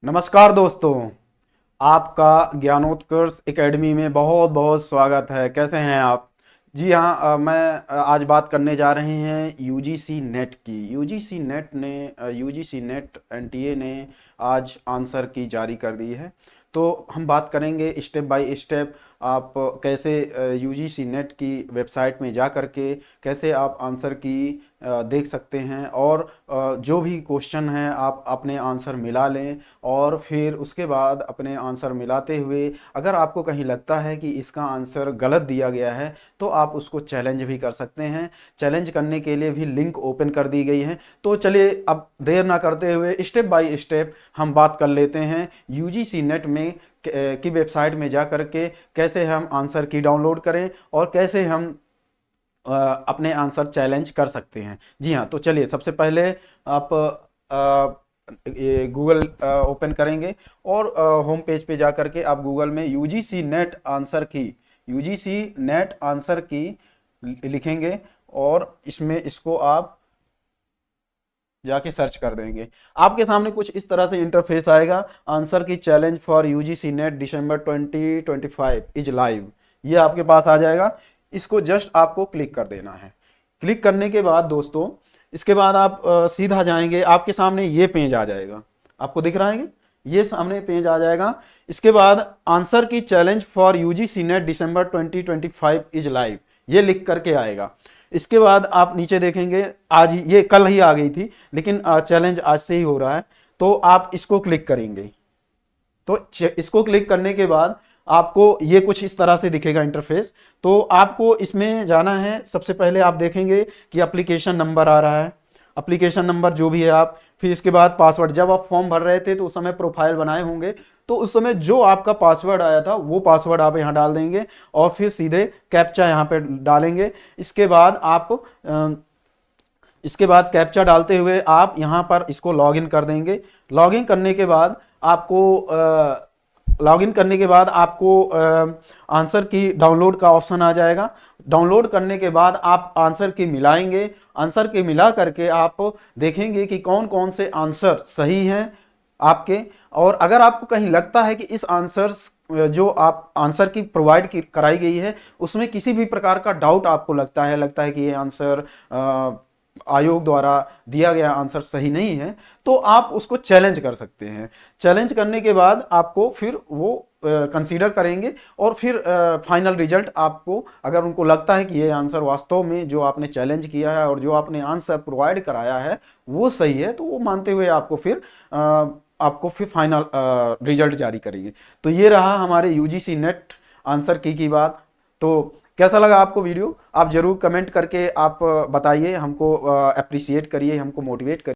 नमस्कार दोस्तों, आपका ज्ञानोत्कर्ष एकेडमी में बहुत बहुत स्वागत है। कैसे हैं आप? जी हाँ, आज बात करने जा रहे हैं यूजीसी नेट की। यूजीसी नेट एनटीए ने आज आंसर की जारी कर दी है। तो हम बात करेंगे स्टेप बाय स्टेप आप कैसे यूजीसी नेट की वेबसाइट में जा करके कैसे आप आंसर की देख सकते हैं और जो भी क्वेश्चन है आप अपने आंसर मिला लें और फिर उसके बाद अपने आंसर मिलाते हुए अगर आपको कहीं लगता है कि इसका आंसर गलत दिया गया है तो आप उसको चैलेंज भी कर सकते हैं। चैलेंज करने के लिए भी लिंक ओपन कर दी गई है। तो चलिए अब देर ना करते हुए स्टेप बाय स्टेप हम बात कर लेते हैं यूजीसी नेट में की वेबसाइट में जा करके कैसे हम आंसर की डाउनलोड करें और कैसे हम अपने आंसर चैलेंज कर सकते हैं। जी हाँ, तो चलिए सबसे पहले आप ये गूगल ओपन करेंगे और होम पेज पे जा करके आप गूगल में यूजीसी नेट आंसर की लिखेंगे और इसमें इसको आप जाके सर्च कर देंगे। आपके सामने कुछ इस तरह से इंटरफेस आएगा। आंसर की challenge for UGC net December 2025 is live, ये आपके पास आ जाएगा। इसको जस्ट आपको क्लिक कर देना है। क्लिक करने के बाद दोस्तों इसके बाद आप सीधा जाएंगे, आपके सामने ये पेज आ जाएगा। आपको दिख रहा है ये सामने पेज आ जाएगा। इसके बाद आंसर की challenge for UGC net December 2025 is live, ये लिख करके आएगा। इसके बाद आप नीचे देखेंगे, आज ही ये कल ही आ गई थी लेकिन चैलेंज आज से ही हो रहा है। तो आप इसको क्लिक करेंगे। तो इसको क्लिक करने के बाद आपको ये कुछ इस तरह से दिखेगा इंटरफेस। तो आपको इसमें जाना है। सबसे पहले आप देखेंगे कि एप्लीकेशन नंबर आ रहा है, एप्लीकेशन नंबर जो भी है आप, फिर इसके बाद पासवर्ड। जब आप फॉर्म भर रहे थे तो उस समय प्रोफाइल बनाए होंगे, तो उस समय जो आपका पासवर्ड आया था वो पासवर्ड आप यहाँ डाल देंगे और फिर सीधे कैप्चा यहाँ पे डालेंगे। इसके बाद कैप्चा डालते हुए आप यहाँ पर इसको लॉगिन कर देंगे। लॉगिन करने के बाद आपको आंसर की डाउनलोड का ऑप्शन आ जाएगा। डाउनलोड करने के बाद आप आंसर की मिलाएंगे। आंसर की मिला करके आप देखेंगे कि कौन कौन से आंसर सही हैं आपके। और अगर आपको कहीं लगता है कि इस आंसर जो आप आंसर की प्रोवाइड की कराई गई है उसमें किसी भी प्रकार का डाउट आपको लगता है कि ये आंसर आयोग द्वारा दिया गया आंसर सही नहीं है, तो आप उसको चैलेंज कर सकते हैं। चैलेंज करने के बाद आपको फिर वो कंसीडर करेंगे और फिर फाइनल रिजल्ट आपको, अगर उनको लगता है कि ये आंसर वास्तव में जो आपने चैलेंज किया है और जो आपने आंसर प्रोवाइड कराया है वो सही है, तो वो मानते हुए आपको फिर फाइनल रिजल्ट जारी करेंगे। तो ये रहा हमारे यूजीसी नेट आंसर की बात। तो कैसा लगा आपको वीडियो? आप जरूर कमेंट करके आप बताइए, हमको अप्रिशिएट करिए, हमको मोटिवेट करिए।